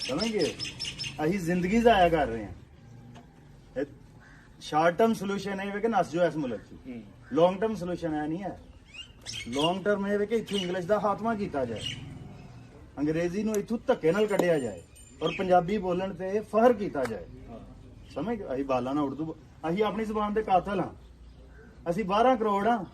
ਸਮਝ ਗਏ? ਅਸੀਂ ਜ਼ਿੰਦਗੀ ਜ਼ਾਇਆ ਕਰ ਰਹੇ ਹਾਂ। ਸ਼ਾਰਟ ਟਰਮ ਸੋਲੂਸ਼ਨ ਇਹ ਵੇ ਕਿ ਨੱਸ ਜੋ ਇਸ ਮੁਲਕ 'ਚ, ਲੌਂਗ ਟਰਮ ਸੋਲੂਸ਼ਨ ਇਹ ਨਹੀਂ ਹੈ। ਲੌਂਗ ਟਰਮ ਇਹ ਵੇ ਕਿ ਇੱਥੋਂ ਇੰਗਲਿਸ਼ ਦਾ ਖਾਤਮਾ ਕੀਤਾ ਜਾਏ, ਅੰਗਰੇਜ਼ੀ ਨੂੰ ਇੱਥੋਂ ਧੱਕੇ ਨਾਲ ਕੱਢਿਆ ਜਾਏ ਔਰ ਪੰਜਾਬੀ ਬੋਲਣ ਤੇ ਫਖਰ ਕੀਤਾ ਜਾਏ। ਸਮਝ ਗਏ? ਅਸੀਂ ਬਾਲਾਂ ਨਾਲ ਉਰਦੂ, ਅਸੀਂ ਆਪਣੀ ਜ਼ੁਬਾਨ ਦੇ ਕਾਤਲ ਹਾਂ। ਅਸੀਂ 12 ਕਰੋੜ ਹਾਂ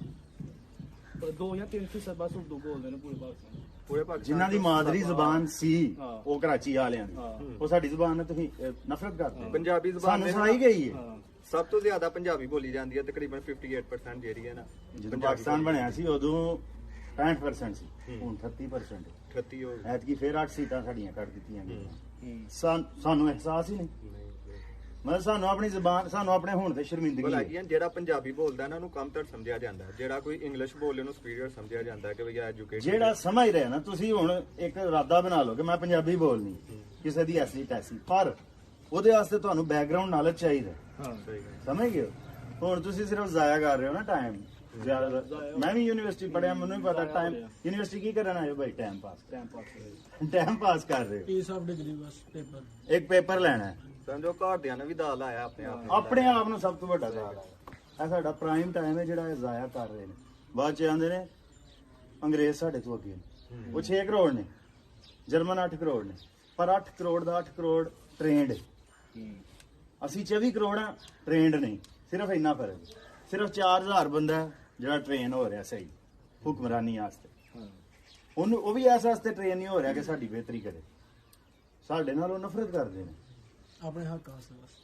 2 ਜਾਂ 3% ਬਸ ਉਰਦੂ ਬੋਲਦੇ ਨੇ ਪੂਰੇ ਪਾਕਿਸਤਾਨ। ਜਿਨ੍ਹਾਂ ਦੀ ਮਾਦਰੀ ਜ਼ੁਬਾਨ ਸੀ ਉਹ ਕਰਾਚੀ ਵਾਲਿਆਂ ਦੀ, ਉਹ ਸਾਡੀ ਜ਼ੁਬਾਨ ਨਾਲ ਤੁਸੀਂ ਨਫ਼ਰਤ ਕਰਦੇ। ਪੰਜਾਬੀ ਜ਼ੁਬਾਨ ਸਾਨੂੰ ਸੁਣਾਈ ਗਈ ਹੈ। ਸਭ ਤੋਂ ਜ਼ਿਆਦਾ ਪੰਜਾਬੀ ਬੋਲੀ ਜਾਂਦੀ ਹੈ, ਤਕਰੀਬਨ 58% ਜਿਹੜੀ ਹੈ ਨਾ। ਜਦੋਂ ਪਾਕਿਸਤਾਨ ਬਣਿਆ ਸੀ ਉਦੋਂ 65% ਸੀ, ਹੁਣ 38%। 38 ਹੋ ਗਈ। ਐਤਕੀ ਫੇਰ 8 ਸੀਟਾਂ ਸਾਡੀਆਂ ਕੱਢ ਦਿੱਤੀਆਂ ਗਈਆਂ। ਸਾਨੂੰ ਅਹਿਸਾਸ ਹੀ ਨਹੀਂ, ਮਤਲਬ ਸਾਨੂੰ ਆਪਣੀ ਜ਼ੁਬਾਨ, ਸਾਨੂੰ ਆਪਣੇ ਹੋਣ ਤੇ ਸ਼ਰਮਿੰਦਗੀ ਭਲਾ ਹੈ। ਕੀ ਹੈ, ਜਿਹੜਾ ਪੰਜਾਬੀ ਬੋਲਦਾ ਨਾ ਉਹਨੂੰ ਕਮਤਰ ਸਮਝਿਆ ਜਾਂਦਾ ਹੈ, ਜਿਹੜਾ ਕੋਈ ਇੰਗਲਿਸ਼ ਬੋਲੇ ਉਹਨੂੰ ਸੁਪੀਰੀਅਰ ਸਮਝਿਆ ਜਾਂਦਾ ਹੈ ਕਿ ਭਈ ਐਜੂਕੇਟਡ। ਜਿਹੜਾ ਸਮਝ ਰਿਹਾ ਨਾ, ਤੁਸੀਂ ਹੁਣ ਇੱਕ ਇਰਾਦਾ ਬਣਾ ਲਓ ਕਿ ਮੈਂ ਪੰਜਾਬੀ ਬੋਲਣੀ, ਕਿਸੇ ਦੀ ਐਸੀ ਤੈਸੀ, ਪਰ ਉਹਦੇ ਵਾਸਤੇ ਤੁਹਾਨੂੰ ਬੈਕਗ੍ਰਾਉਂਡ ਨੌਲੇਜ ਚਾਹੀਦਾ। ਸਹੀ ਗੱਲ। ਸਮਝ ਗਏ? ਹੁਣ ਤੁਸੀਂ ਸਿਰਫ ਜ਼ਾਇਆ ਕਰ ਰਹੇ ਹੋ ਨਾ ਟਾਈਮ। ਮੈਂ ਵੀ ਯੂਨੀਵਰਸਿਟੀ ਪੜਿਆ, ਮੈਨੂੰ ਵੀ ਪਤਾ ਟਾਈਮ ਯੂਨੀਵਰਸਿਟੀ ਕੀ ਕਰਨ ਆਏ ਹੋ ਭਾਈ? ਟਾਈਮ ਪਾਸ ਕਰ ਰਹੇ ਹੋ। Piece of degree bus paper, ਇੱਕ ਪੇਪਰ ਲੈਣਾ ਹੈ। ਸਮਝੋ ਘਰਦਿਆਂ ਨੇ ਵੀ ਦਾਲ ਆਇਆ ਆਪਣੇ ਆਪ ਨੂੰ। ਆਪਣੇ ਆਪ ਨੂੰ ਸਭ ਤੋਂ ਵੱਡਾ ਦਾਲ ਹੈ। ਇਹ ਸਾਡਾ ਪ੍ਰਾਈਮ ਟਾਈਮ ਹੈ ਜਿਹੜਾ ਇਹ ਜ਼ਾਇਆ ਕਰ ਰਹੇ ਨੇ। ਬਾਅਦ ਚ ਆਂਦੇ ਨੇ ਅੰਗਰੇਜ਼ ਸਾਡੇ ਤੋਂ ਅੱਗੇ ਨੇ, ਉਹ 6 ਕਰੋੜ ਨੇ, ਜਰਮਨ 8 ਕਰੋੜ ਨੇ, ਪਰ 8 ਕਰੋੜ ਦਾ 8 ਕਰੋੜ ਟ੍ਰੇਨਡ ਹੈ। ਅਸੀਂ 24 ਕਰੋੜ ਆ, ਟ੍ਰੇਨਡ ਨਹੀਂ। ਸਿਰਫ ਇੰਨਾ ਫਰਕ, ਸਿਰਫ 4000 ਬੰਦਾ ਜਿਹੜਾ ਟ੍ਰੇਨ ਹੋ ਰਿਹਾ ਸਹੀ ਹੁਕਮਰਾਨੀ ਵਾਸਤੇ। ਉਹਨੂੰ ਉਹ ਵੀ ਐਸ ਵਾਸਤੇ ਟ੍ਰੇਨ ਨਹੀਂ ਹੋ ਰਿਹਾ ਕਿ ਸਾਡੀ ਬਿਹਤਰੀ ਕਰੇ, ਸਾਡੇ ਨਾਲ ਉਹ ਨਫ਼ਰਤ ਕਰਦੇ ਨੇ ਆਪਣੇ ਹੱਕ ਵਾਸਤੇ ਬਸ।